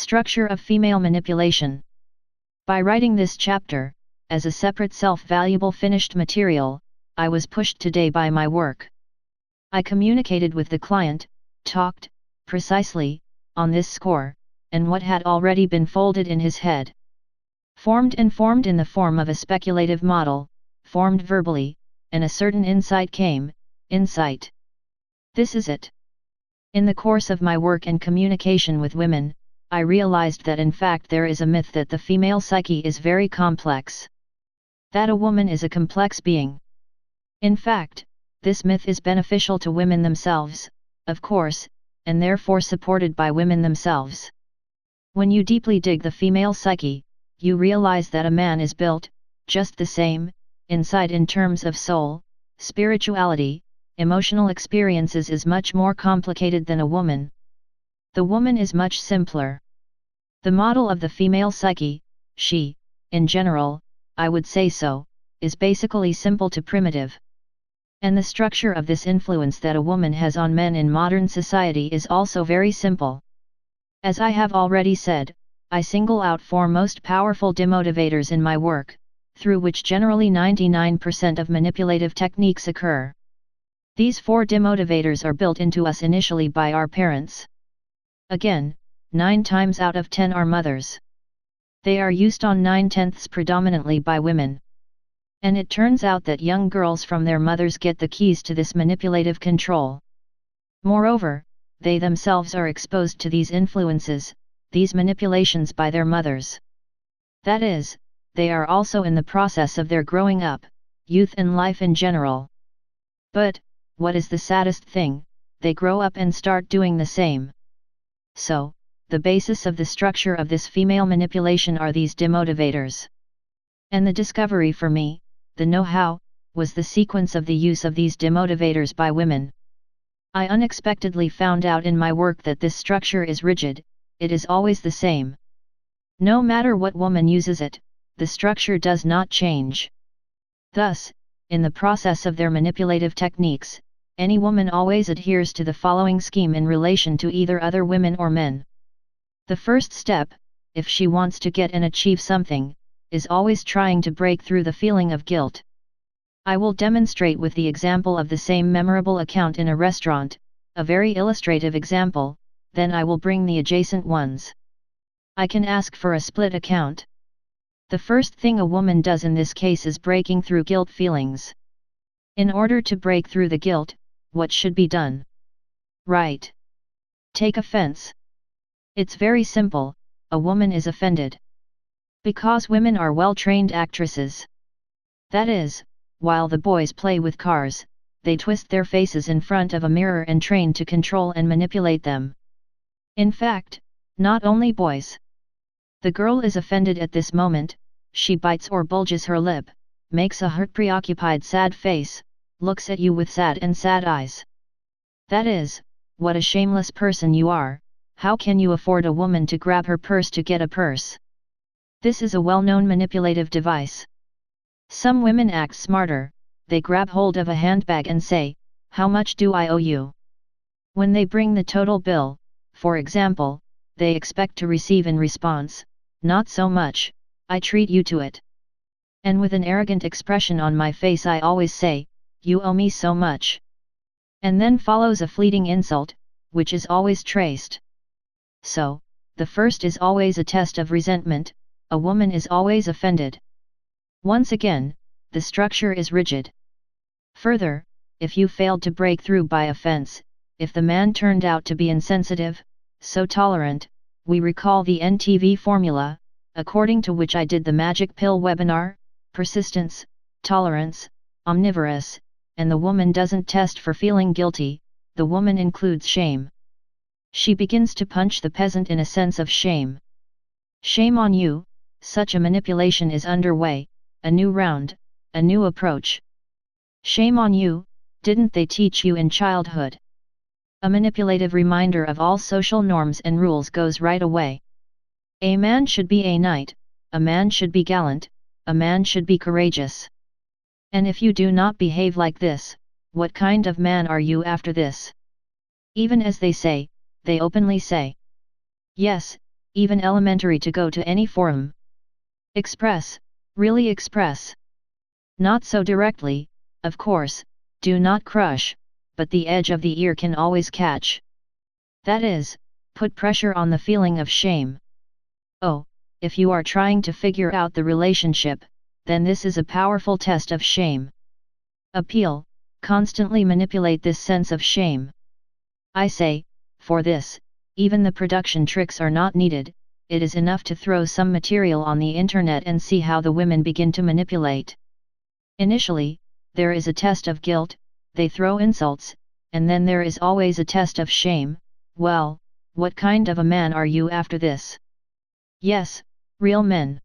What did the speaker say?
Structure of female manipulation. By writing this chapter, as a separate self-valuable finished material, I was pushed today by my work. I communicated with the client, talked, precisely, on this score, and what had already been folded in his head. Formed in the form of a speculative model, formed verbally, and a certain insight came, insight. This is it. In the course of my work and communication with women, I realized that in fact there is a myth that the female psyche is very complex. That a woman is a complex being. In fact, this myth is beneficial to women themselves, of course, and therefore supported by women themselves. When you deeply dig the female psyche, you realize that a man is built, just the same, inside in terms of soul, spirituality, emotional experiences is much more complicated than a woman. The woman is much simpler. The model of the female psyche, she, in general, I would say so, is basically simple to primitive. And the structure of this influence that a woman has on men in modern society is also very simple. As I have already said, I single out four most powerful demotivators in my work, through which generally 99% of manipulative techniques occur. These four demotivators are built into us initially by our parents. Again, 9 times out of 10 are mothers. They are used on 9/10 predominantly by women. And it turns out that young girls from their mothers get the keys to this manipulative control. Moreover, they themselves are exposed to these influences, these manipulations by their mothers. That is, they are also in the process of their growing up, youth and life in general. But, what is the saddest thing, they grow up and start doing the same. So, the basis of the structure of this female manipulation are these demotivators. And the discovery for me, the know-how, was the sequence of the use of these demotivators by women. I unexpectedly found out in my work that this structure is rigid, it is always the same. No matter what woman uses it, the structure does not change. Thus, in the process of their manipulative techniques, any woman always adheres to the following scheme in relation to either other women or men. The first step, if she wants to get and achieve something, is always trying to break through the feeling of guilt. I will demonstrate with the example of the same memorable account in a restaurant, a very illustrative example, then I will bring the adjacent ones. I can ask for a split account. The first thing a woman does in this case is breaking through guilt feelings. In order to break through the guilt, what should be done? Right. Take offense. It's very simple, a woman is offended. Because women are well-trained actresses. That is, while the boys play with cars, they twist their faces in front of a mirror and train to control and manipulate them. In fact, not only boys. The girl is offended at this moment, she bites or bulges her lip, makes a hurt preoccupied sad face, looks at you with sad eyes. That is, what a shameless person you are, how can you afford a woman to grab her purse to get a purse? This is a well-known manipulative device. Some women act smarter, they grab hold of a handbag and say, "How much do I owe you?" When they bring the total bill, for example, they expect to receive in response, "Not so much, I treat you to it." And with an arrogant expression on my face I always say, "You owe me so much." And then follows a fleeting insult, which is always traced. So, the first is always a test of resentment, a woman is always offended. Once again, the structure is rigid. Further, if you failed to break through by offense, if the man turned out to be insensitive, so tolerant, we recall the NTV formula, according to which I did the magic pill webinar, persistence, tolerance, omnivorous, and the woman doesn't test for feeling guilty, the woman includes shame. She begins to punch the peasant in a sense of shame. Shame on you, such a manipulation is underway, a new round, a new approach. Shame on you, didn't they teach you in childhood? A manipulative reminder of all social norms and rules goes right away. A man should be a knight, a man should be gallant, a man should be courageous. And if you do not behave like this, what kind of man are you after this? Even as they say, they openly say. Yes, even elementary to go to any forum. Express, really express. Not so directly, of course, do not crush, but the edge of the ear can always catch. That is, put pressure on the feeling of shame. Oh, if you are trying to figure out the relationship, then this is a powerful test of shame. Appeal, constantly manipulate this sense of shame. I say, for this, even the production tricks are not needed, it is enough to throw some material on the internet and see how the women begin to manipulate. Initially, there is a test of guilt, they throw insults, and then there is always a test of shame. Well, what kind of a man are you after this? Yes, real men.